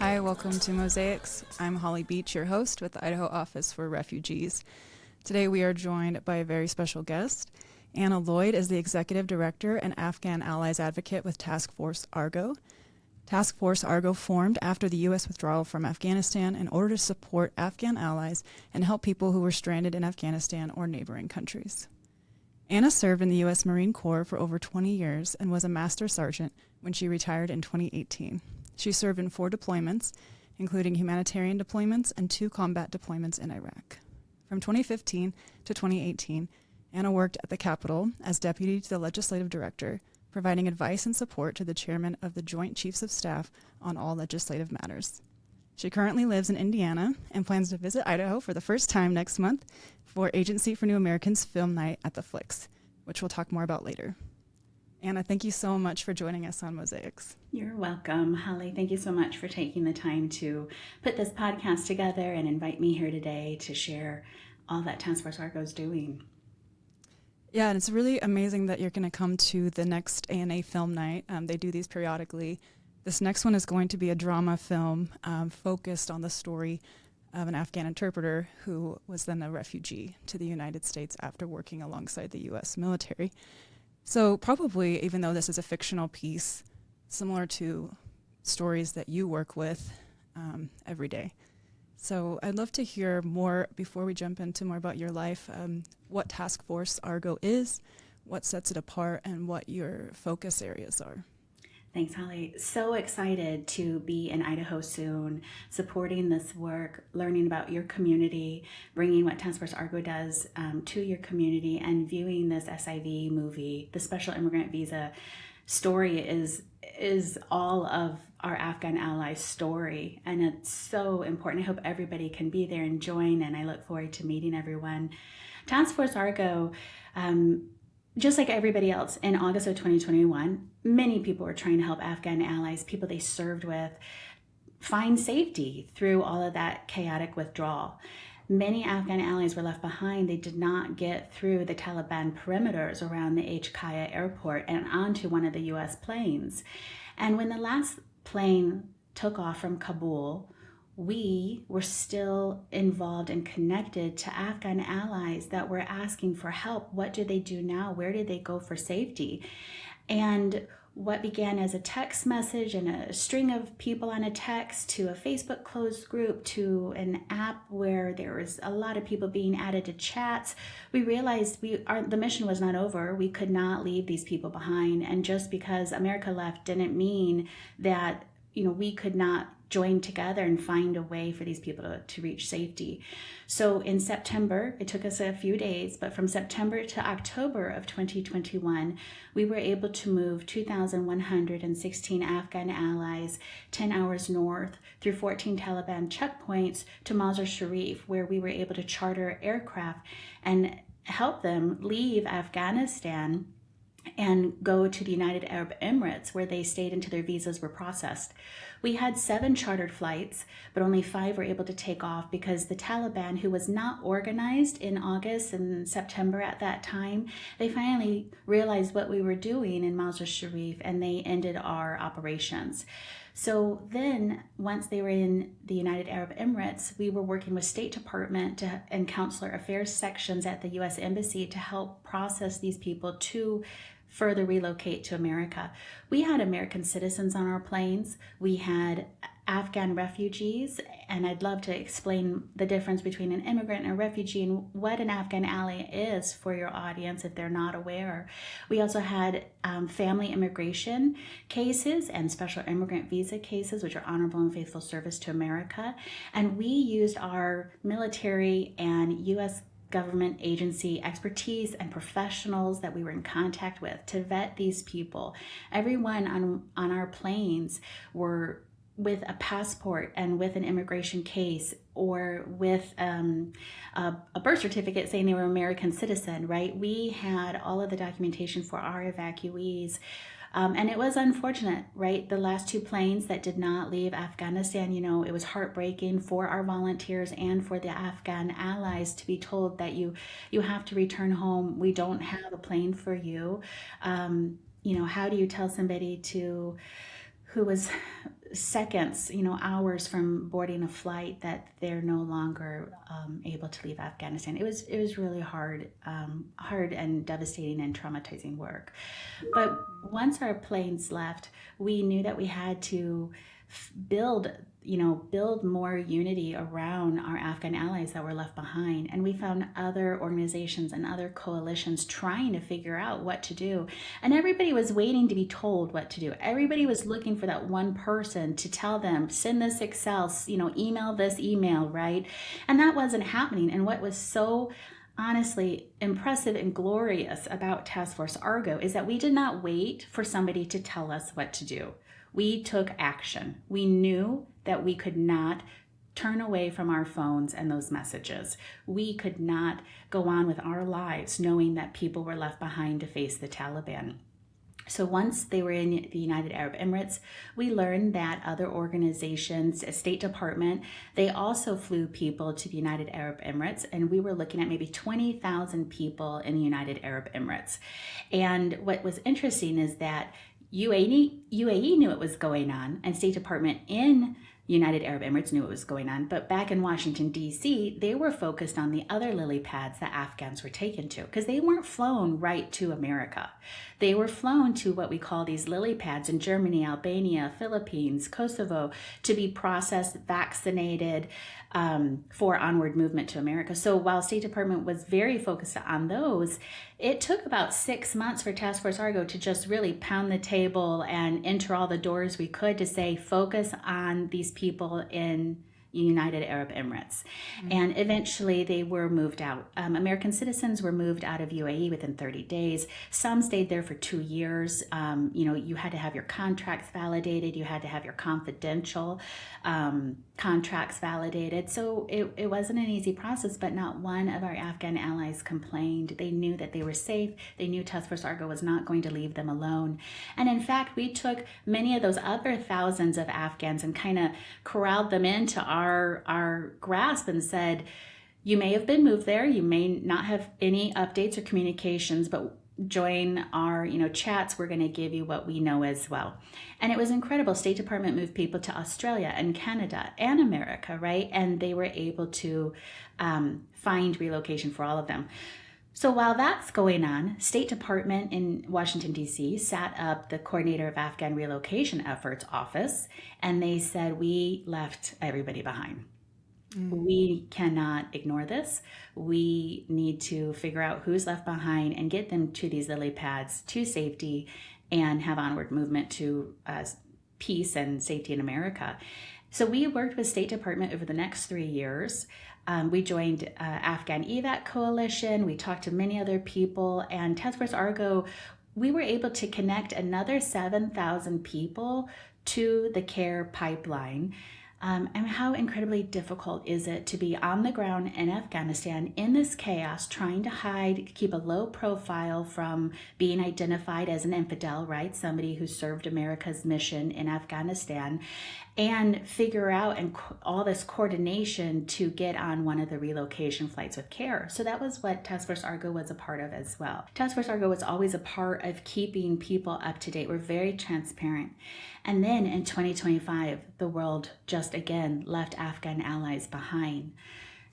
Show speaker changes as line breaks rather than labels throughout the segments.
Hi, welcome to Mosaics. I'm Holly Beach, your host with the Idaho Office for Refugees. Today we are joined by a very special guest. Anna Lloyd is the Executive Director and Afghan Allies Advocate with Task Force Argo. Task Force Argo formed after the U.S. withdrawal from Afghanistan in order to support Afghan allies and help people who were stranded in Afghanistan or neighboring countries. Anna served in the U.S. Marine Corps for over 20 years and was a Master Sergeant when she retired in 2018. She served in 4 deployments, including humanitarian deployments and 2 combat deployments in Iraq. From 2015 to 2018, Anna worked at the Capitol as Deputy to the Legislative Director, providing advice and support to the Chairman of the Joint Chiefs of Staff on all legislative matters. She currently lives in Indiana and plans to visit Idaho for the first time next month for Agency for New Americans Film Night at the Flicks, which we'll talk more about later. Anna, thank you so much for joining us on Mosaics.
You're welcome, Holly. Thank you so much for taking the time to put this podcast together and invite me here today to share all that Task Force Argo is doing.
Yeah, and it's really amazing that you're going to come to the next ANA film night. They do these periodically. This next one is going to be a drama film focused on the story of an Afghan interpreter who was then a refugee to the United States after working alongside the U.S. military. So probably, even though this is a fictional piece, similar to stories that you work with every day. So I'd love to hear more, before we jump into more about your life, what Task Force Argo is, what sets it apart, and what your focus areas are.
Thanks, Holly. So excited to be in Idaho soon, supporting this work, learning about your community, bringing what Task Force Argo does to your community, and viewing this SIV movie. The Special Immigrant Visa story is all of our Afghan allies' story, and it's so important. I hope everybody can be there and join, and I look forward to meeting everyone. Task Force Argo, just like everybody else, in August of 2021, many people were trying to help Afghan allies, people they served with, find safety through all of that chaotic withdrawal. Many Afghan allies were left behind. They did not get through the Taliban perimeters around the HKIA airport and onto one of the U.S. planes. And when the last plane took off from Kabul, we were still involved and connected to Afghan allies that were asking for help. What do they do now? Where did they go for safety? And what began as a text message and a string of people on a text to a Facebook closed group to an app where there was a lot of people being added to chats, we realized the mission was not over. We could not leave these people behind. And just because America left didn't mean that we could not join together and find a way for these people to reach safety. So in September, it took us a few days, but from September to October of 2021, we were able to move 2,116 Afghan allies 10 hours north through 14 Taliban checkpoints to Mazar-Sharif, where we were able to charter aircraft and help them leave Afghanistan and go to the United Arab Emirates, where they stayed until their visas were processed. We had 7 chartered flights, but only 5 were able to take off because the Taliban, who was not organized in August and September at that time, they finally realized what we were doing in Mazar-Sharif and they ended our operations. So then, once they were in the United Arab Emirates, we were working with State Department and Consular Affairs sections at the U.S. Embassy to help process these people to further relocate to America. We had American citizens on our planes. We had Afghan refugees, and I'd love to explain the difference between an immigrant and a refugee and what an Afghan ally is for your audience if they're not aware. We also had family immigration cases and special immigrant visa cases, which are honorable and faithful service to America. And we used our military and U.S. government agency expertise and professionals that we were in contact with to vet these people. Everyone on our planes were with a passport and with an immigration case or with a birth certificate saying they were an American citizen, right? We had all of the documentation for our evacuees. And it was unfortunate, right? The last 2 planes that did not leave Afghanistan, it was heartbreaking for our volunteers and for the Afghan allies to be told that you have to return home. We don't have a plane for you. How do you tell somebody who was seconds, hours from boarding a flight, that they're no longer able to leave Afghanistan. It was really hard and devastating and traumatizing work. But once our planes left, we knew that we had to build more unity around our Afghan allies that were left behind. And we found other organizations and other coalitions trying to figure out what to do. And everybody was waiting to be told what to do. Everybody was looking for that one person to tell them, send this Excel, email this email, right? And that wasn't happening. And what was so honestly impressive and glorious about Task Force Argo is that we did not wait for somebody to tell us what to do. We took action. We knew that we could not turn away from our phones and those messages. We could not go on with our lives knowing that people were left behind to face the Taliban. So once they were in the United Arab Emirates, we learned that other organizations, State Department, they also flew people to the United Arab Emirates, and we were looking at maybe 20,000 people in the United Arab Emirates. And what was interesting is that UAE knew what was going on, and State Department in United Arab Emirates knew what was going on. But back in Washington, D.C., they were focused on the other lily pads that Afghans were taken to, because they weren't flown right to America. They were flown to what we call these lily pads in Germany, Albania, Philippines, Kosovo, to be processed, vaccinated, for onward movement to America. So while State Department was very focused on those, it took about 6 months for Task Force Argo to just really pound the table and enter all the doors we could to say, focus on these people in United Arab Emirates. Mm-hmm. And eventually they were moved out. American citizens were moved out of UAE within 30 days. Some stayed there for 2 years. You had to have your contracts validated. You had to have your confidential contracts validated. So it wasn't an easy process, but not one of our Afghan allies complained. They knew that they were safe. They knew Task Force Argo was not going to leave them alone. And in fact, we took many of those other thousands of Afghans and kind of corralled them into our grasp and said, you may have been moved there. You may not have any updates or communications, but join our chats. We're going to give you what we know as well. And it was incredible. State Department moved people to Australia and Canada and America, right? And they were able to find relocation for all of them. So while that's going on, State Department in Washington, D.C. sat up the Coordinator of Afghan Relocation Efforts office, and they said, we left everybody behind. We cannot ignore this. We need to figure out who's left behind and get them to these lily pads to safety and have onward movement to peace and safety in America. So we worked with State Department over the next 3 years. We joined Afghan EVAC Coalition. We talked to many other people, and Task Force Argo, we were able to connect another 7,000 people to the care pipeline. And how incredibly difficult is it to be on the ground in Afghanistan in this chaos, trying to hide, keep a low profile from being identified as an infidel, right? Somebody who served America's mission in Afghanistan, and figure out and all this coordination to get on one of the relocation flights with care. So that was what Task Force Argo was a part of as well. Task Force Argo was always a part of keeping people up to date. We're very transparent. And then in 2025, the world just again left Afghan allies behind.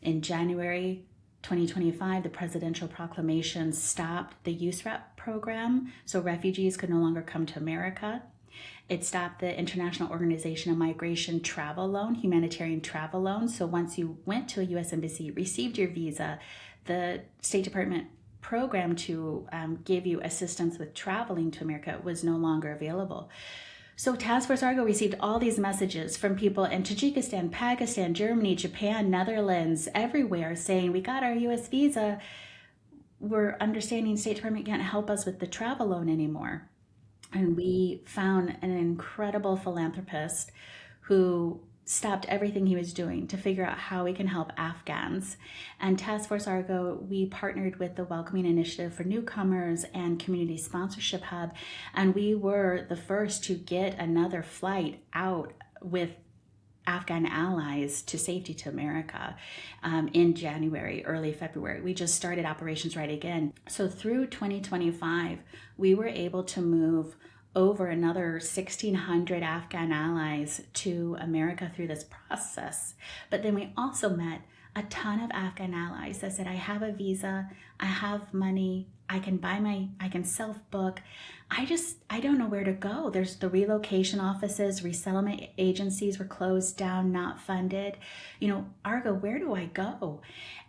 In January 2025, the presidential proclamation stopped the USREP program, so refugees could no longer come to America. It stopped the International Organization of Migration travel loan, humanitarian travel loan. So once you went to a U.S. embassy, received your visa, the State Department program to give you assistance with traveling to America was no longer available. So Task Force Argo received all these messages from people in Tajikistan, Pakistan, Germany, Japan, Netherlands, everywhere saying, we got our U.S. visa. We're understanding State Department can't help us with the travel loan anymore. And we found an incredible philanthropist who stopped everything he was doing to figure out how we can help Afghans. And Task Force Argo, we partnered with the Welcoming Initiative for Newcomers and Community Sponsorship Hub, and we were the first to get another flight out with Afghan allies to safety to America in January, early February. We just started Operations Right Again. So through 2025, we were able to move over another 1,600 Afghan allies to America through this process. But then we also met a ton of Afghan allies that said, I have a visa, I have money, I can self-book. I don't know where to go. There's the relocation offices, resettlement agencies were closed down, not funded. Argo, where do I go?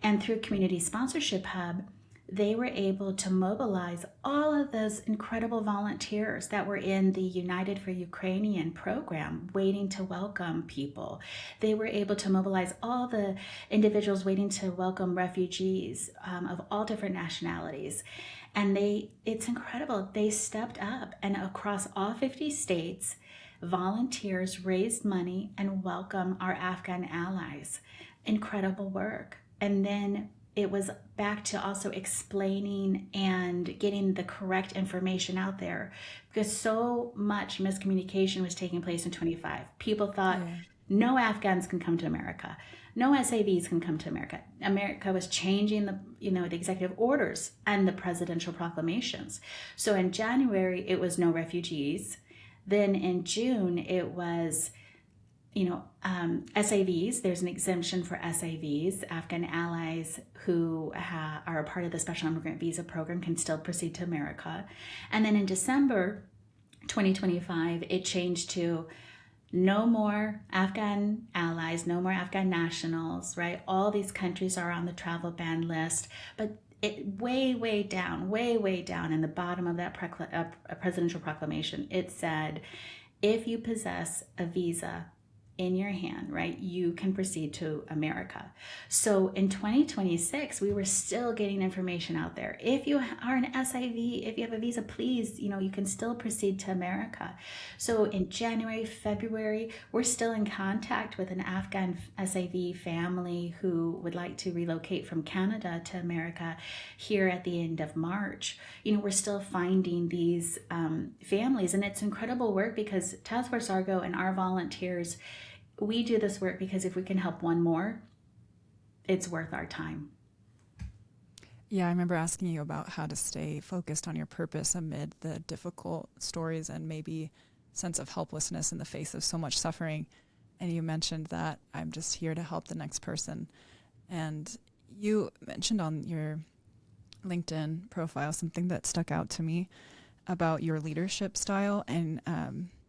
And through Community Sponsorship Hub, they were able to mobilize all of those incredible volunteers that were in the United for Ukrainian program waiting to welcome people. They were able to mobilize all the individuals waiting to welcome refugees of all different nationalities. And it's incredible. They stepped up, and across all 50 states, volunteers raised money and welcomed our Afghan allies. Incredible work. And then it was back to also explaining and getting the correct information out there, because so much miscommunication was taking place in 25. People thought no Afghans can come to America. No SAVs can come to America. America was changing the executive orders and the presidential proclamations. So in January, it was no refugees. Then in June, it was SAVs. There's an exemption for SAVs. Afghan allies who are a part of the Special Immigrant Visa Program can still proceed to America. And then in December 2025, it changed to no more Afghan allies, no more Afghan nationals, right? All these countries are on the travel ban list, but it way down in the bottom of that presidential proclamation, it said, if you possess a visa in your hand, right, you can proceed to America. So in 2026, we were still getting information out there. If you are an SIV, if you have a visa, please, you can still proceed to America. So in January, February, we're still in contact with an Afghan SIV family who would like to relocate from Canada to America here at the end of March. We're still finding these families, and it's incredible work because Task Force Argo and our volunteers, we do this work because if we can help one more, it's worth our time.
Yeah, I remember asking you about how to stay focused on your purpose amid the difficult stories and maybe sense of helplessness in the face of so much suffering. And you mentioned that I'm just here to help the next person. And you mentioned on your LinkedIn profile something that stuck out to me about your leadership style. And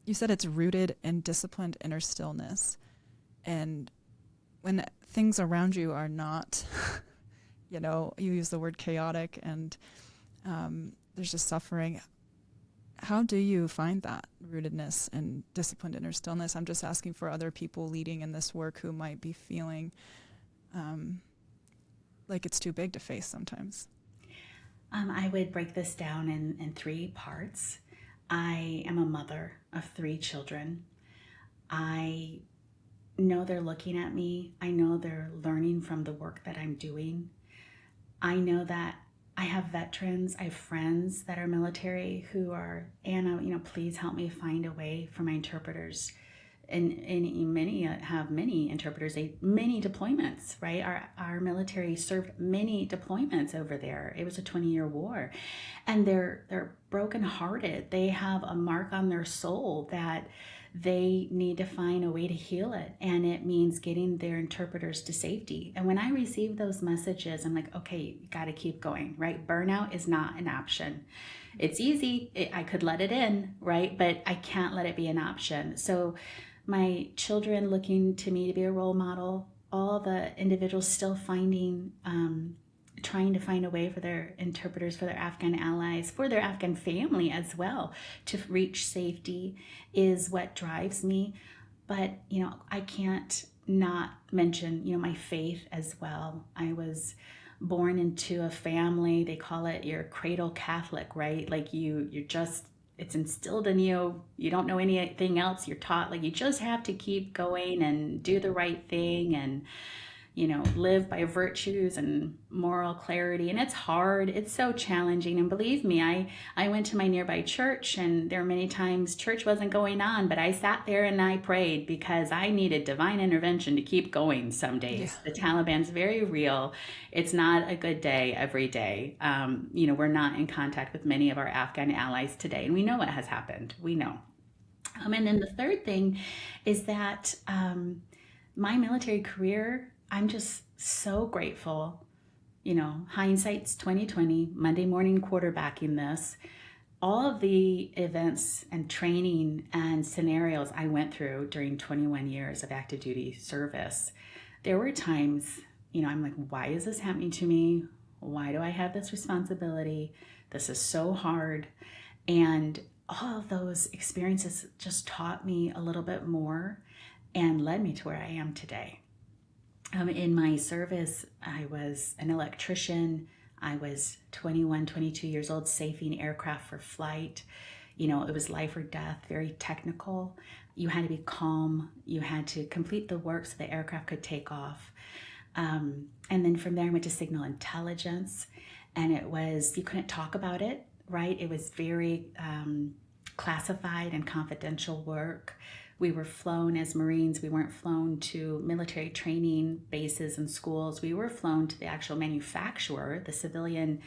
you said it's rooted in disciplined inner stillness. And when things around you are not, you use the word chaotic and there's just suffering. How do you find that rootedness and disciplined inner stillness? I'm just asking for other people leading in this work who might be feeling like it's too big to face sometimes.
I would break this down in three parts. I am a mother of 3 children. I know they're looking at me. I know they're learning from the work that I'm doing. I know that I have veterans, I have friends that are military who are, Anna, please help me find a way for my interpreters. And many have many interpreters, many deployments, right? Our military served many deployments over there. It was a 20-year war. And they're brokenhearted. They have a mark on their soul that they need to find a way to heal it. And it means getting their interpreters to safety. And when I receive those messages, I'm like, okay, you got to keep going, right? Burnout is not an option. It's easy. I could let it in, right? But I can't let it be an option. So my children looking to me to be a role model, all the individuals still trying to find a way for their interpreters, for their Afghan allies, for their Afghan family as well, to reach safety is what drives me. But, I can't not mention, my faith as well. I was born into a family, they call it your cradle Catholic, right? Like you're just, it's instilled in you. You don't know anything else. You're taught like you just have to keep going and do the right thing. And live by virtues and moral clarity. And it's hard. It's so challenging. And believe me, I went to my nearby church, and there were many times church wasn't going on, but I sat there and I prayed because I needed divine intervention to keep going some days.
Yeah.
The Taliban's very real. It's not a good day every day. We're not in contact with many of our Afghan allies today, and we know what has happened. We know. And then the third thing is that my military career, I'm just so grateful. Hindsight's 2020, Monday morning quarterbacking this. All of the events and training and scenarios I went through during 21 years of active duty service, there were times, I'm like, why is this happening to me? Why do I have this responsibility? This is so hard. And all of those experiences just taught me a little bit more and led me to where I am today. In my service, I was an electrician. I was 21, 22 years old, safing aircraft for flight. It was life or death, very technical. You had to be calm. You had to complete the work so the aircraft could take off. And then from there, I went to signal intelligence. And you couldn't talk about it, right? It was very classified and confidential work. We were flown as Marines. We weren't flown to military training bases and schools. We were flown to the actual manufacturer, the civilian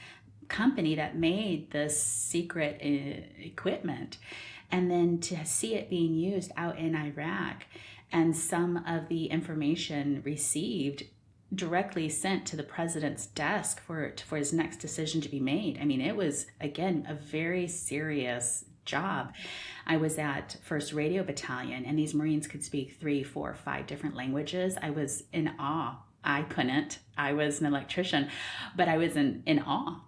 company that made this secret equipment. And then to see it being used out in Iraq, and some of the information received directly sent to the president's desk for his next decision to be made. I mean, it was, again, a very serious job. I was at 1st Radio Battalion, and these Marines could speak 3, 4, 5 different languages. I was in awe. I couldn't. I was an electrician, but I was in awe.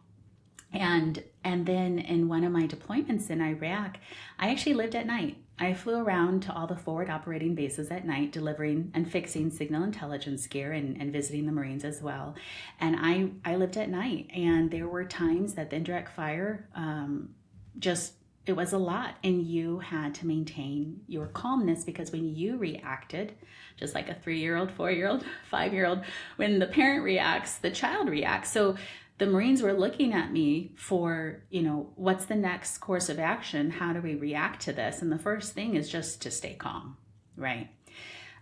And then in one of my deployments in Iraq, I actually lived at night. I flew around to all the forward operating bases at night, delivering and fixing signal intelligence gear and visiting the Marines as well. And I lived at night, and there were times that the indirect fire it was a lot, and you had to maintain your calmness, because when you reacted, just like a 3-year-old, 4-year-old, 5-year-old, when the parent reacts, the child reacts. So the Marines were looking at me for, what's the next course of action? How do we react to this? And the first thing is just to stay calm, right?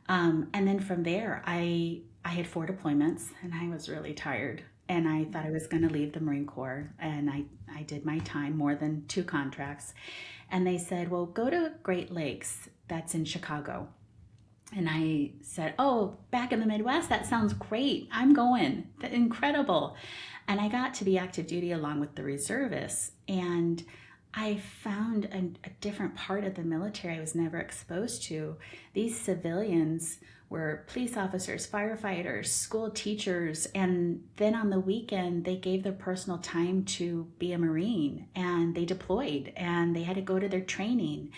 And then from there, I had 4 deployments, and I was really tired. And I thought I was going to leave the Marine Corps, and I did my time, more than 2 contracts. And they said, well, go to Great Lakes. That's in Chicago. And I said, oh, back in the Midwest, that sounds great. I'm going. Incredible. And I got to be active duty along with the reservists. And I found a different part of the military I was never exposed to. These civilians were police officers, firefighters, school teachers, and then on the weekend they gave their personal time to be a Marine, and they deployed, and they had to go to their training.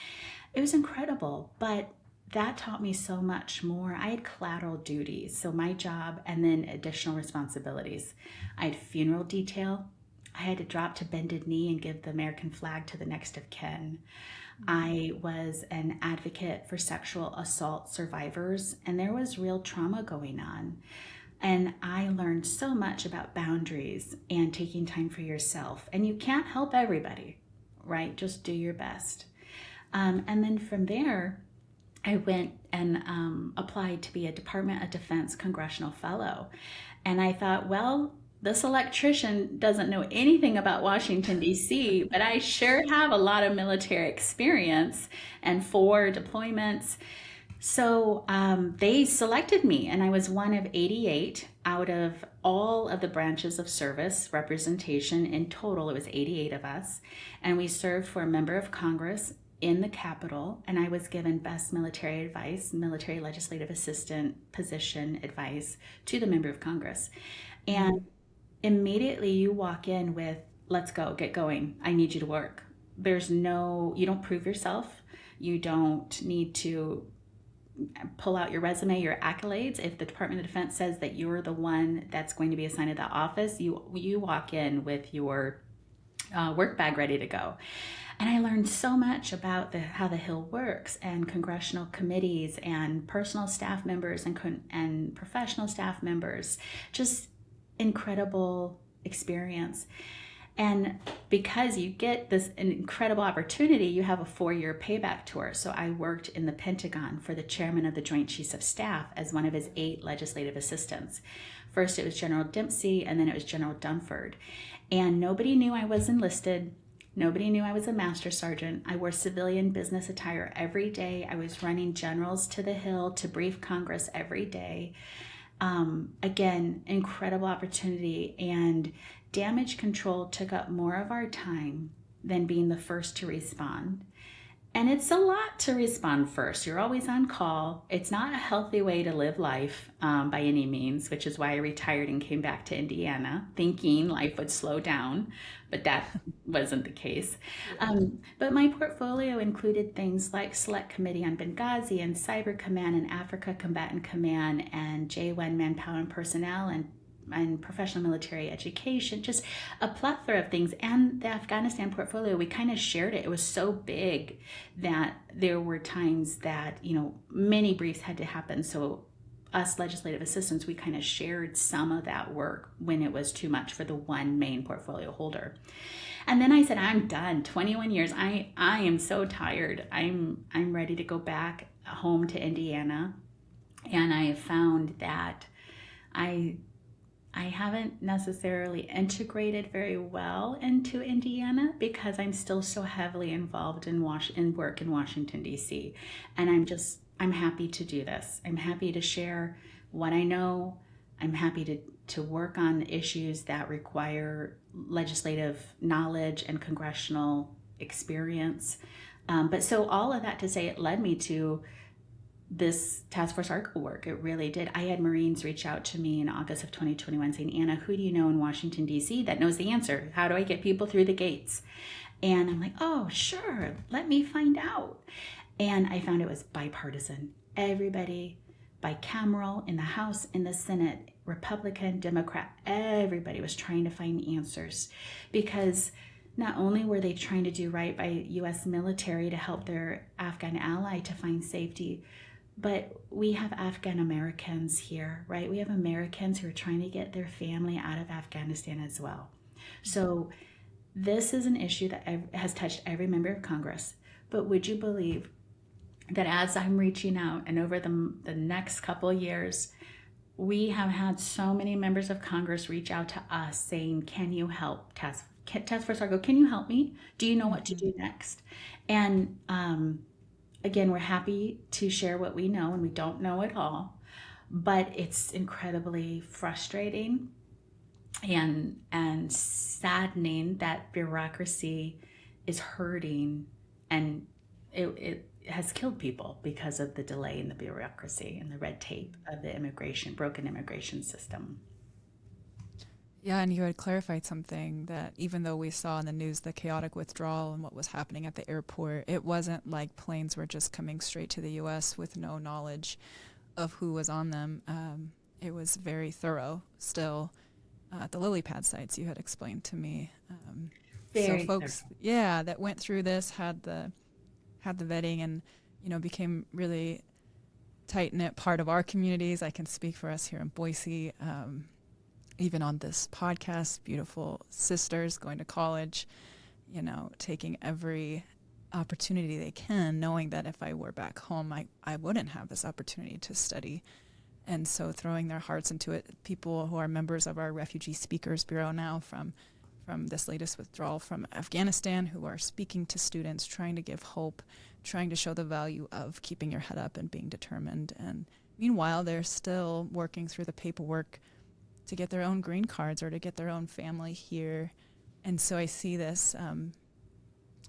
It was incredible, but that taught me so much more. I had collateral duties, so my job, and then additional responsibilities. I had funeral detail. I had to drop to bended knee and give the American flag to the next of kin. I was an advocate for sexual assault survivors, and there was real trauma going on. And I learned so much about boundaries and taking time for yourself. And you can't help everybody, right? Just do your best. And then from there, I went and applied to be a Department of Defense Congressional Fellow. And I thought, well, this electrician doesn't know anything about Washington, D.C., but I sure have a lot of military experience and 4 deployments. So they selected me, and I was one of 88 out of all of the branches of service representation. In total, it was 88 of us. And we served for a member of Congress in the Capitol, and I was given best military advice, military legislative assistant position advice to the member of Congress. And immediately you walk in with, let's go, get going. I need you to work. You don't prove yourself. You don't need to pull out your resume, your accolades. If the Department of Defense says that you're the one that's going to be assigned to that office, you walk in with your work bag ready to go. And I learned so much about how the Hill works, and congressional committees and personal staff members and professional staff members. Just incredible experience. And because you get this incredible opportunity, you have a 4-year payback tour. So I worked in the Pentagon for the chairman of the Joint Chiefs of Staff as one of his 8 legislative assistants. First it was General Dempsey, and then it was General Dunford. And nobody knew I was enlisted. Nobody knew I was a master sergeant. I wore civilian business attire every day. I was running generals to the Hill to brief Congress every day. Again, incredible opportunity, and damage control took up more of our time than being the first to respond. And it's a lot to respond first. You're always on call. It's not a healthy way to live life by any means, which is why I retired and came back to Indiana thinking life would slow down, but that wasn't the case. But my portfolio included things like Select Committee on Benghazi and Cyber Command and Africa Combatant Command and J1 Manpower and Personnel and professional military education, just a plethora of things. And the Afghanistan portfolio, we kind of shared it. It was so big that there were times that, many briefs had to happen. So us legislative assistants, we kind of shared some of that work when it was too much for the one main portfolio holder. And then I said, I'm done. 21 years. I am so tired. I'm ready to go back home to Indiana. And I have found that I haven't necessarily integrated very well into Indiana because I'm still so heavily involved in work in Washington, D.C. And I'm happy to do this. I'm happy to share what I know. I'm happy to work on issues that require legislative knowledge and congressional experience. But so all of that to say, it led me to this Task Force Argo work. It really did. I had Marines reach out to me in August of 2021 saying, Anna, who do you know in Washington, D.C. that knows the answer? How do I get people through the gates? And I'm like, oh, sure, let me find out. And I found it was bipartisan. Everybody, bicameral, in the House, in the Senate, Republican, Democrat, everybody was trying to find answers, because not only were they trying to do right by U.S. military to help their Afghan ally to find safety, but we have Afghan Americans here, right? We have Americans who are trying to get their family out of Afghanistan as well. So this is an issue that has touched every member of Congress. But would you believe that as I'm reaching out, and over the next couple of years, we have had so many members of Congress reach out to us saying, can you help Task Force Argo? Can you help me? Do you know what to do next? And again, we're happy to share what we know, and we don't know it all, but it's incredibly frustrating and saddening that bureaucracy is hurting, and it has killed people because of the delay in the bureaucracy and the red tape of the broken immigration system.
Yeah, and you had clarified something that even though we saw in the news the chaotic withdrawal and what was happening at the airport, it wasn't like planes were just coming straight to the U.S. with no knowledge of who was on them. It was very thorough still at the lily pad sites you had explained to me. So folks, that went through this had the vetting and, became really tight-knit part of our communities. I can speak for us here in Boise. Even on this podcast, beautiful sisters going to college, taking every opportunity they can, knowing that if I were back home, I wouldn't have this opportunity to study. And so throwing their hearts into it, people who are members of our Refugee Speakers Bureau now from this latest withdrawal from Afghanistan, who are speaking to students, trying to give hope, trying to show the value of keeping your head up and being determined. And meanwhile, they're still working through the paperwork to get their own green cards or to get their own family here. And so I see this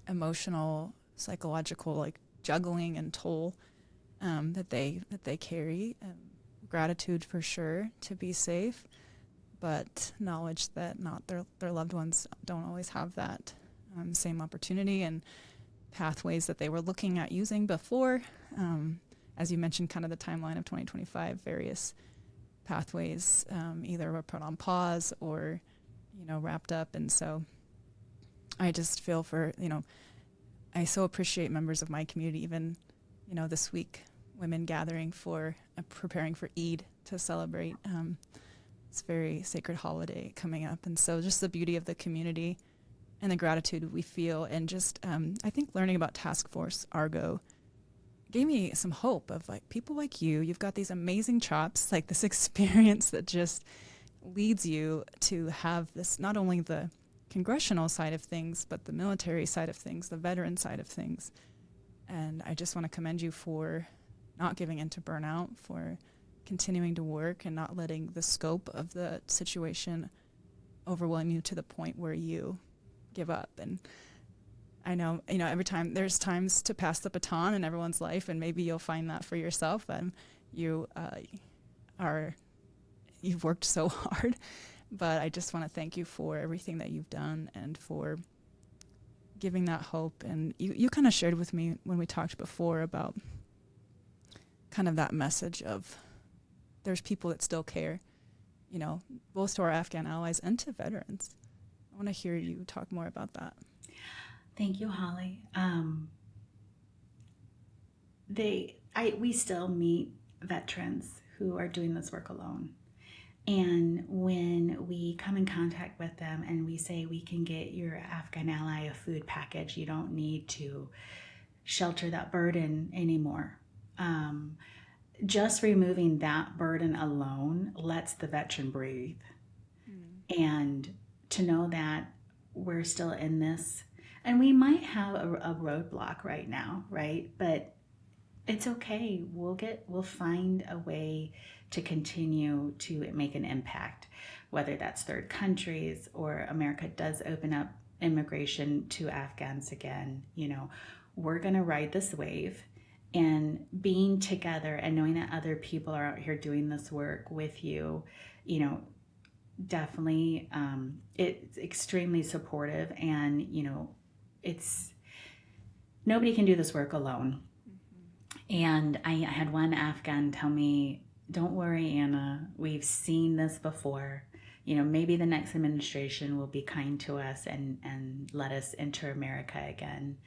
emotional, psychological, juggling and toll that they carry. Gratitude for sure to be safe, but knowledge that not their loved ones don't always have that same opportunity and pathways that they were looking at using before. As you mentioned, kind of the timeline of 2025, various pathways either were put on pause or, wrapped up. And so I just feel for, I so appreciate members of my community, even, this week, women gathering for, preparing for Eid to celebrate. It's a very sacred holiday coming up. And so just the beauty of the community and the gratitude we feel. And just, I think learning about Task Force Argo gave me some hope of like people like you've got these amazing chops, like this experience that just leads you to have this, not only the congressional side of things, but the military side of things, the veteran side of things. And I just want to commend you for not giving in to burnout, for continuing to work and not letting the scope of the situation overwhelm you to the point where you give up. And I know, every time there's times to pass the baton in everyone's life, and maybe you'll find that for yourself. You've worked so hard, but I just want to thank you for everything that you've done and for giving that hope. And you kind of shared with me when we talked before about kind of that message of there's people that still care, both to our Afghan allies and to veterans. I want to hear you talk more about that.
Thank you, Holly. We still meet veterans who are doing this work alone. And when we come in contact with them and we say, we can get your Afghan ally a food package, you don't need to shelter that burden anymore. Just removing that burden alone lets the veteran breathe. And to know that we're still in this, and we might have a roadblock right now, right? But it's okay. We'll find a way to continue to make an impact, whether that's third countries or America does open up immigration to Afghans again. We're going to ride this wave, and being together and knowing that other people are out here doing this work with you, definitely, it's extremely supportive. And, it's, nobody can do this work alone. And I had one Afghan tell me, don't worry, Anna, we've seen this before. Maybe the next administration will be kind to us and let us enter America again.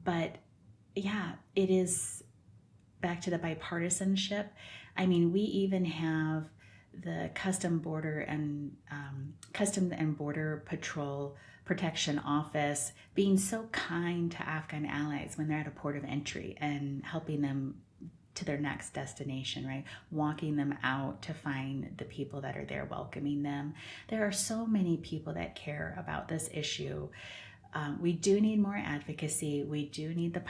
But yeah, it is back to the bipartisanship. I mean, we even have the Customs and Border Patrol Protection Office being so kind to Afghan allies when they're at a port of entry and helping them to their next destination, right? Walking them out to find the people that are there, welcoming them. There are so many people that care about this issue. We do need more advocacy. We do need the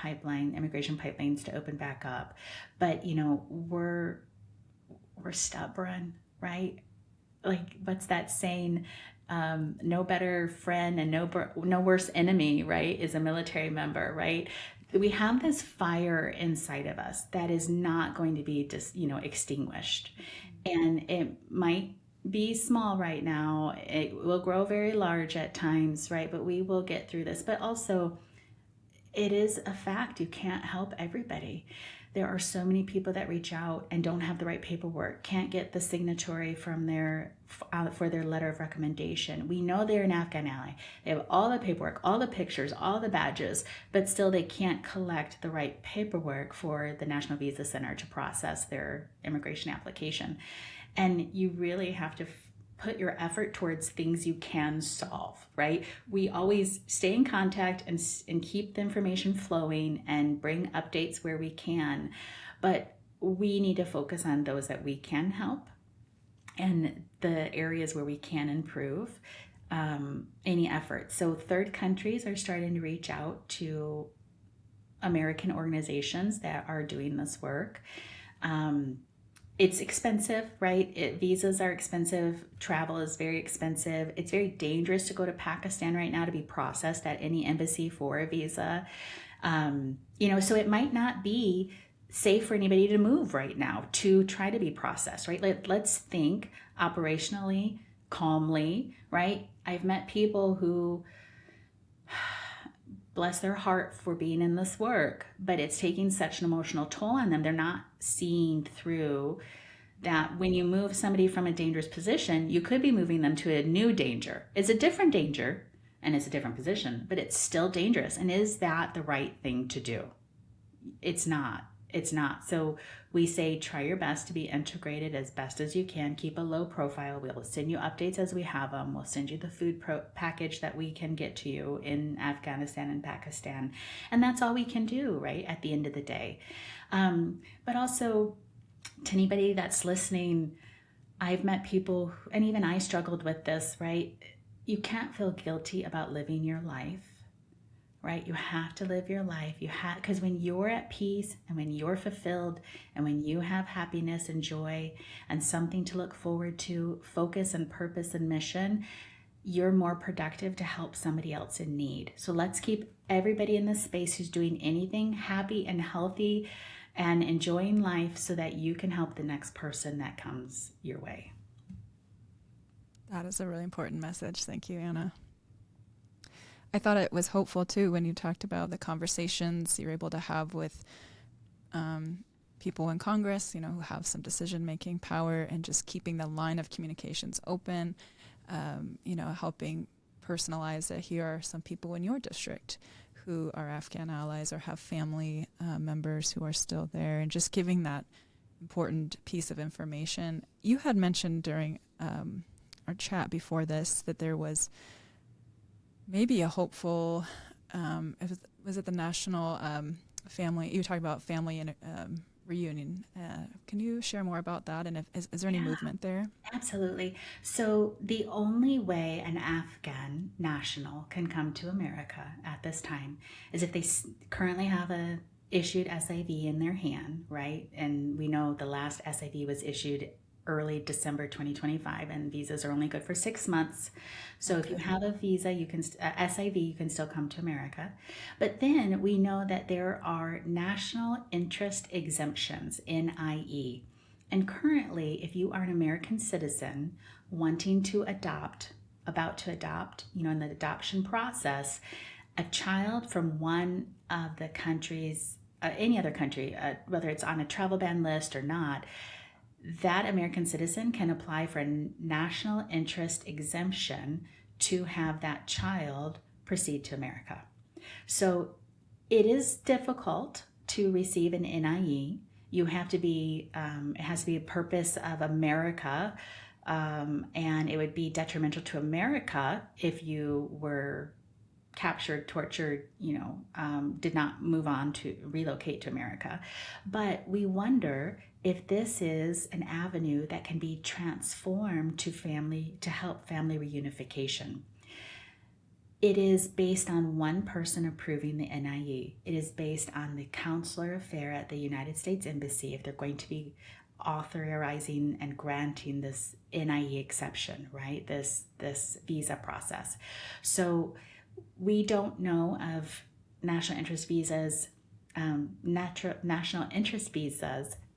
immigration pipelines to open back up. But, we're stubborn, right? Like, what's that saying? No better friend and no worse enemy, right, is a military member, right? We have this fire inside of us that is not going to be just, extinguished. And it might be small right now. It will grow very large at times, right? But we will get through this. But also, it is a fact. You can't help everybody. There are so many people that reach out and don't have the right paperwork, can't get the signatory from for their letter of recommendation. We know they're an Afghan ally. They have all the paperwork, all the pictures, all the badges, but still they can't collect the right paperwork for the National Visa Center to process their immigration application. And you really have to put your effort towards things you can solve, right? We always stay in contact and keep the information flowing and bring updates where we can, but we need to focus on those that we can help and the areas where we can improve any effort. So third countries are starting to reach out to American organizations that are doing this work. It's expensive, right? Visas are expensive. Travel is very expensive. It's very dangerous to go to Pakistan right now to be processed at any embassy for a visa. So it might not be safe for anybody to move right now to try to be processed, right? Let's think operationally, calmly, right? I've met people who, bless their heart for being in this work, but it's taking such an emotional toll on them. They're not seeing through that when you move somebody from a dangerous position, you could be moving them to a new danger. It's a different danger, and it's a different position, but it's still dangerous. And is that the right thing to do? It's not. It's not. So we say try your best to be integrated as best as you can. Keep a low profile. We'll send you updates as we have them. We'll send you the food package that we can get to you in Afghanistan and Pakistan. And that's all we can do, right, at the end of the day. But also, to anybody that's listening, I've met people, and even I struggled with this, right? You can't feel guilty about living your life, right? You have to live your life. Because when you're at peace and when you're fulfilled and when you have happiness and joy and something to look forward to, focus and purpose and mission, you're more productive to help somebody else in need. So let's keep everybody in this space who's doing anything happy and healthy and enjoying life so that you can help the next person that comes your way.
That is a really important message. Thank you, Anna. I thought it was hopeful, too, when you talked about the conversations you're able to have with people in Congress, who have some decision-making power, and just keeping the line of communications open, helping personalize that here are some people in your district who are Afghan allies or have family members who are still there, and just giving that important piece of information. You had mentioned during our chat before this that there was maybe a hopeful, was it the National Family, you talked about family reunion. Can you share more about that? And is there any movement there?
Absolutely. So the only way an Afghan national can come to America at this time is if they currently have a issued SIV in their hand, right? And we know the last SIV was issued early December 2025, and visas are only good for 6 months. So if you have a visa, you can SIV, you can still come to America. But then we know that there are national interest exemptions, NIE. And currently, if you are an American citizen wanting to about to adopt, in the adoption process, a child from one of the countries, any other country, whether it's on a travel ban list or not, that American citizen can apply for a national interest exemption to have that child proceed to America. So it is difficult to receive an NIE. You have to be, it has to be a purpose of America, and it would be detrimental to America if you were captured, tortured, did not move on to relocate to America. But we wonder if this is an avenue that can be transformed to help family reunification. It is based on one person approving the NIE. It is based on the consular affair at the United States Embassy if they're going to be authorizing and granting this NIE exception, right? This visa process. So we don't know of national interest visas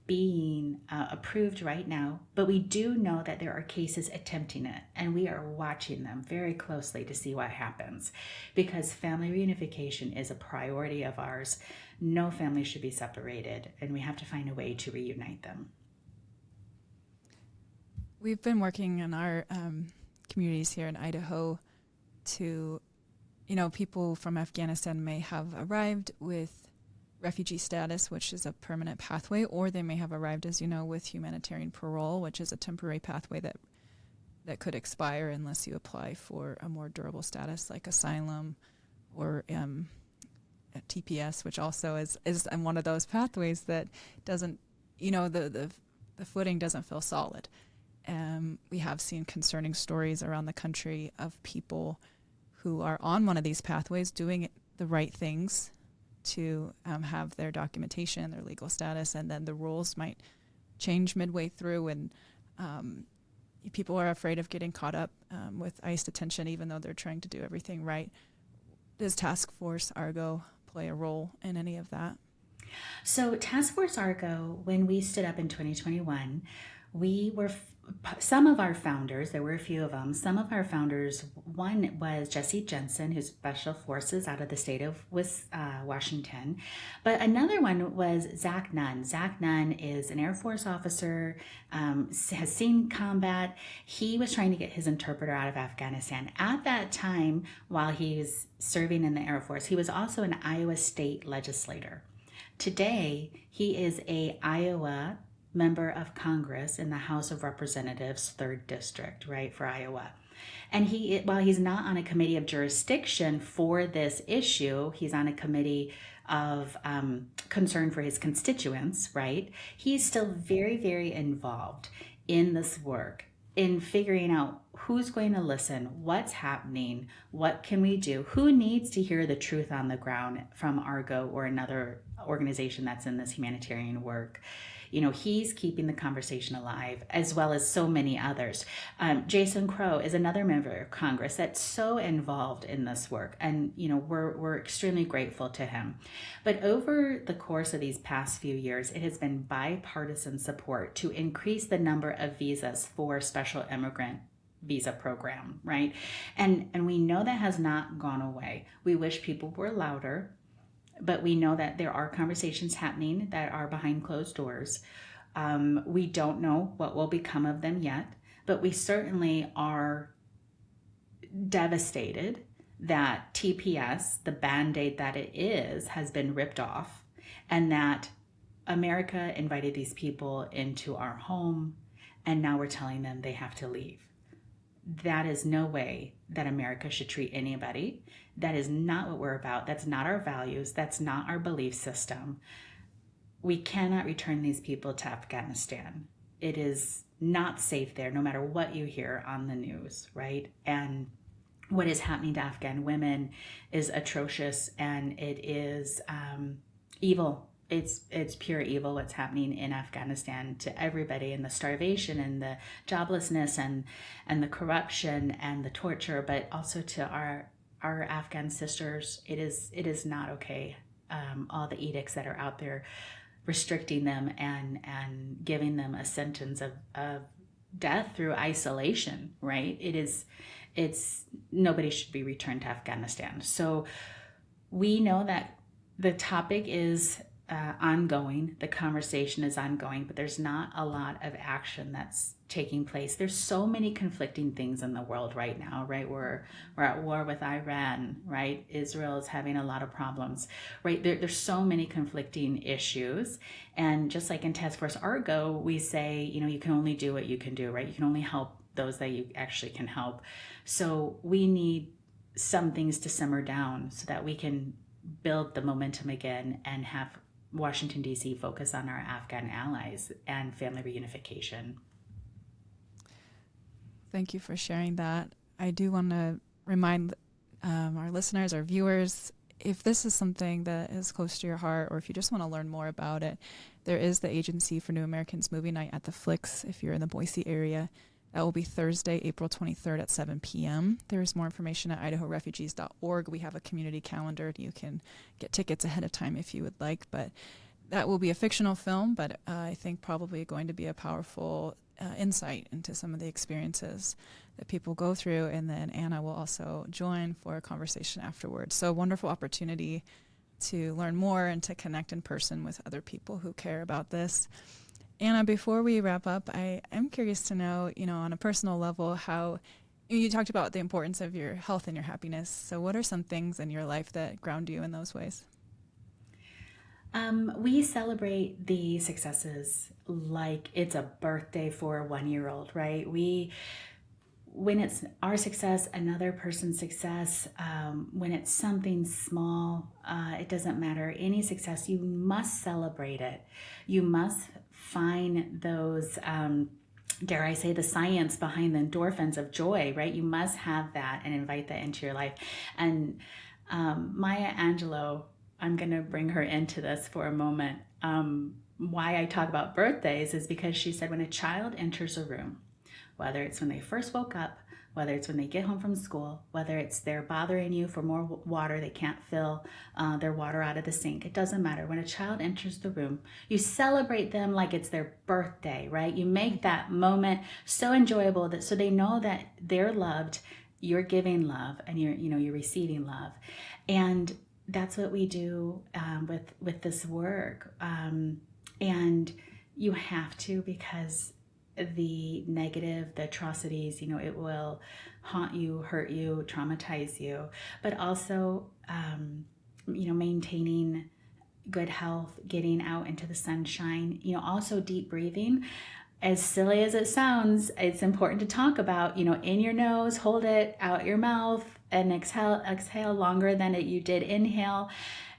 being approved right now, but we do know that there are cases attempting it, and we are watching them very closely to see what happens, because family reunification is a priority of ours. No family should be separated, and we have to find a way to reunite them.
We've been working in our communities here in Idaho to, people from Afghanistan may have arrived with refugee status, which is a permanent pathway, or they may have arrived, as you know, with humanitarian parole, which is a temporary pathway that could expire unless you apply for a more durable status like asylum or TPS, which also is one of those pathways that doesn't, the footing doesn't feel solid. We have seen concerning stories around the country of people who are on one of these pathways doing the right things to have their documentation, their legal status, and then the rules might change midway through, and people are afraid of getting caught up with ICE detention, even though they're trying to do everything right. Does Task Force Argo play a role in any of that? So
Task Force Argo, when we stood up in 2021, we some of our founders, there were a few of them, some of our founders, one was Jesse Jensen, who's Special Forces out of the state of Washington. But another one was Zach Nunn. Zach Nunn is an Air Force officer, has seen combat. He was trying to get his interpreter out of Afghanistan. At that time, while he's serving in the Air Force, he was also an Iowa state legislator. Today, he is a Iowa member of Congress in the House of Representatives, 3rd District, right, for Iowa. And while he's not on a committee of jurisdiction for this issue, he's on a committee of concern for his constituents, right? He's still very, very involved in this work, in figuring out who's going to listen, what's happening, what can we do, who needs to hear the truth on the ground from Argo or another organization that's in this humanitarian work. He's keeping the conversation alive, as well as so many others. Jason Crow is another member of Congress that's so involved in this work, and we're extremely grateful to him. But over the course of these past few years, it has been bipartisan support to increase the number of visas for special immigrant visa program, right? And we know that has not gone away. We wish people were louder, but we know that there are conversations happening that are behind closed doors. We don't know what will become of them yet, but we certainly are devastated that TPS, the Band-Aid that it is, has been ripped off, and that America invited these people into our home, and now we're telling them they have to leave. That is no way that America should treat anybody. That is not what we're about. That's not our values. That's not our belief system. We cannot return these people to Afghanistan. It is not safe there, no matter what you hear on the news, right? And what is happening to Afghan women is atrocious, and it is evil. It's pure evil what's happening in Afghanistan to everybody, and the starvation and the joblessness and the corruption and the torture, but also to our Afghan sisters. It is not okay. All the edicts that are out there restricting them and giving them a sentence of death through isolation, right? It's nobody should be returned to Afghanistan. So we know that the topic is ongoing, the conversation is ongoing, but there's not a lot of action that's taking place. There's so many conflicting things in the world right now, right? We're at war with Iran, right? Israel is having a lot of problems, right? There's so many conflicting issues. And just like in Task Force Argo, we say, you can only do what you can do, right? You can only help those that you actually can help. So we need some things to simmer down so that we can build the momentum again and have Washington, D.C. focus on our Afghan allies and family reunification.
Thank you for sharing that. I do want to remind our listeners, our viewers, if this is something that is close to your heart, or if you just want to learn more about it, there is the Agency for New Americans Movie Night at the Flicks if you're in the Boise area. That will be Thursday, April 23rd at 7 p.m. There's more information at idahorefugees.org. We have a community calendar. You can get tickets ahead of time if you would like. But that will be a fictional film, but I think probably going to be a powerful insight into some of the experiences that people go through. And then Anna will also join for a conversation afterwards. So a wonderful opportunity to learn more and to connect in person with other people who care about this. Anna, before we wrap up, I am curious to know, on a personal level, how you talked about the importance of your health and your happiness. So what are some things in your life that ground you in those ways?
We celebrate the successes like it's a birthday for a 1-year-old, right? When it's our success, another person's success, when it's something small, it doesn't matter. Any success, you must celebrate it. You must find those, dare I say, the science behind the endorphins of joy, right? You must have that and invite that into your life. And Maya Angelou, I'm going to bring her into this for a moment. Why I talk about birthdays is because she said when a child enters a room, whether it's when they first woke up, whether it's when they get home from school, whether it's they're bothering you for more water, they can't fill their water out of the sink. It doesn't matter. When a child enters the room, you celebrate them like it's their birthday, right? You make that moment so enjoyable that so they know that they're loved, you're giving love, and you're receiving love. And that's what we do with this work. And you have to, because the negative, the atrocities, it will haunt you, hurt you, traumatize you, but also, maintaining good health, getting out into the sunshine, also deep breathing. As silly as it sounds, it's important to talk about, in your nose, hold it, out your mouth, and exhale longer than you did inhale.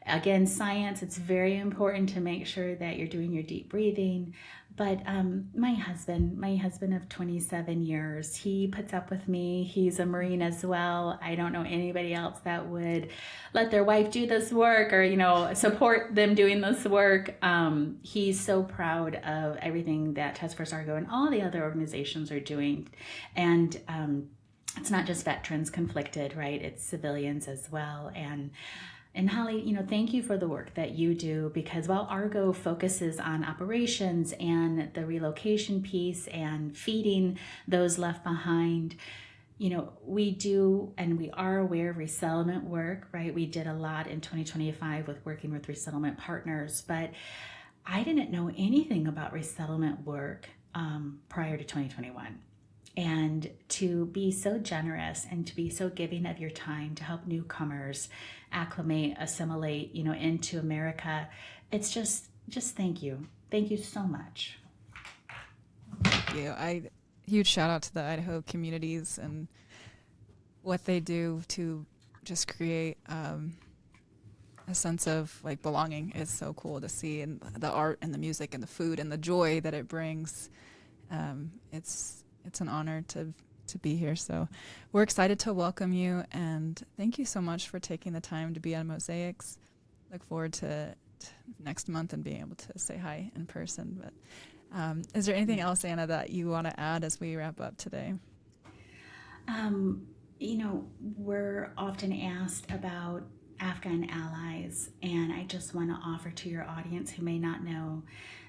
Again, science, it's very important to make sure that you're doing your deep breathing. But my husband of 27 years, he puts up with me. He's a Marine as well. I don't know anybody else that would let their wife do this work or, support them doing this work. He's so proud of everything that Task Force Argo and all the other organizations are doing. And it's not just veterans conflicted, right? It's civilians as well. And Holly, thank you for the work that you do, because while Argo focuses on operations and the relocation piece and feeding those left behind, we do, and we are aware of resettlement work, right? We did a lot in 2025 with working with resettlement partners, but I didn't know anything about resettlement work prior to 2021. And to be so generous and to be so giving of your time to help newcomers acclimate, assimilate, into America, it's just thank you. Thank you so much.
Thank you. Huge shout out to the Idaho communities and what they do to just create a sense of like belonging. Is so cool to see, and the art and the music and the food and the joy that it brings. It's an honor to be here. So we're excited to welcome you, and thank you so much for taking the time to be on Mosaics. Look forward to next month and being able to say hi in person. But is there anything else, Anna, that you want to add as we wrap up today?
We're often asked about Afghan allies, and I just want to offer to your audience who may not know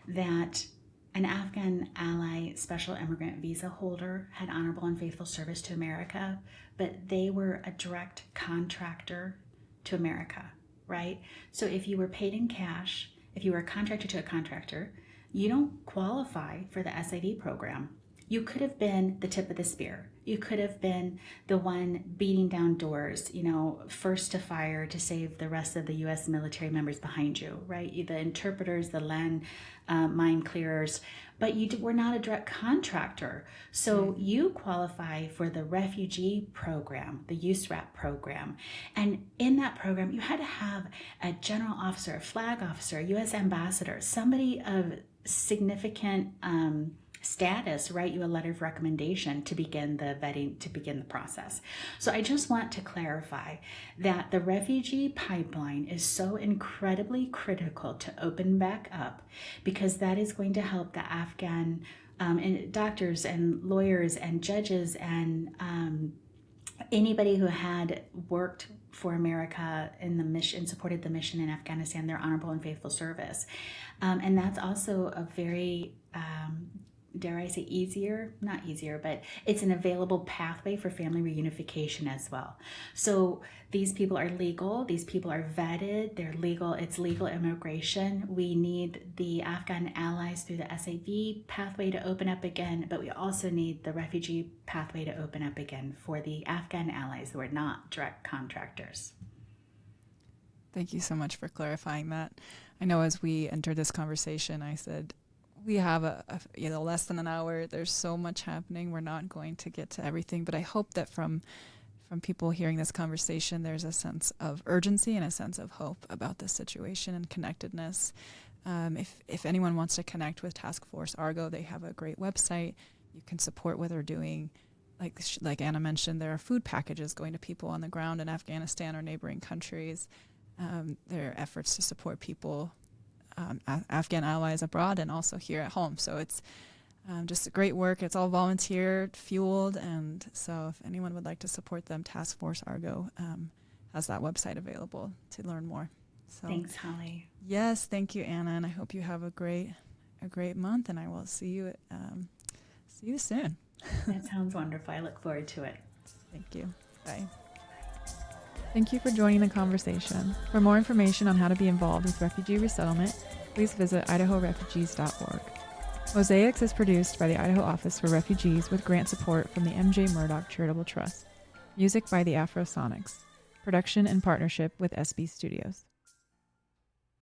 that an Afghan ally special immigrant visa holder had honorable and faithful service to America, but they were a direct contractor to America, right? So if you were paid in cash, if you were a contractor to a contractor, you don't qualify for the SIV program. You could have been the tip of the spear. You could have been the one beating down doors, first to fire to save the rest of the U.S. military members behind you, right? The interpreters, the land mine clearers, but you were not a direct contractor. So you qualify for the refugee program, the USRAP program. And in that program, you had to have a general officer, a flag officer, a U.S. ambassador, somebody of significant status write you a letter of recommendation to begin the vetting, to begin the process. So I just want to clarify that the refugee pipeline is so incredibly critical to open back up, because that is going to help the Afghan and doctors and lawyers and judges and anybody who had worked for America in the mission, supported the mission in Afghanistan, their honorable and faithful service. And that's also a very dare I say not easier, but it's an available pathway for family reunification as well. So these people are legal, these people are vetted, they're legal, it's legal immigration. We need the Afghan allies through the SAV pathway to open up again, but we also need the refugee pathway to open up again for the Afghan allies who are not direct contractors.
Thank you so much for clarifying that. I know as we entered this conversation, I said, we have less than an hour. There's so much happening. We're not going to get to everything, but I hope that from people hearing this conversation, there's a sense of urgency and a sense of hope about this situation and connectedness. If anyone wants to connect with Task Force Argo, they have a great website. You can support what they're doing. Like Anna mentioned, there are food packages going to people on the ground in Afghanistan or neighboring countries. There are efforts to support people, Afghan allies abroad and also here at home. So it's Just great work. It's all volunteer fueled, and so if anyone would like to support them, Task Force Argo has that website available to learn more. So
Thanks, Holly.
yes, thank you, Anna, and I hope you have a great month, and I will see you soon.
That sounds wonderful. I look forward to it.
Thank you. Bye. Thank you for joining the conversation. For more information on how to be involved with refugee resettlement, please visit idahorefugees.org. Mosaics is produced by the Idaho Office for Refugees with grant support from the M.J. Murdoch Charitable Trust. Music by the Afrosonics. Production in partnership with SB Studios.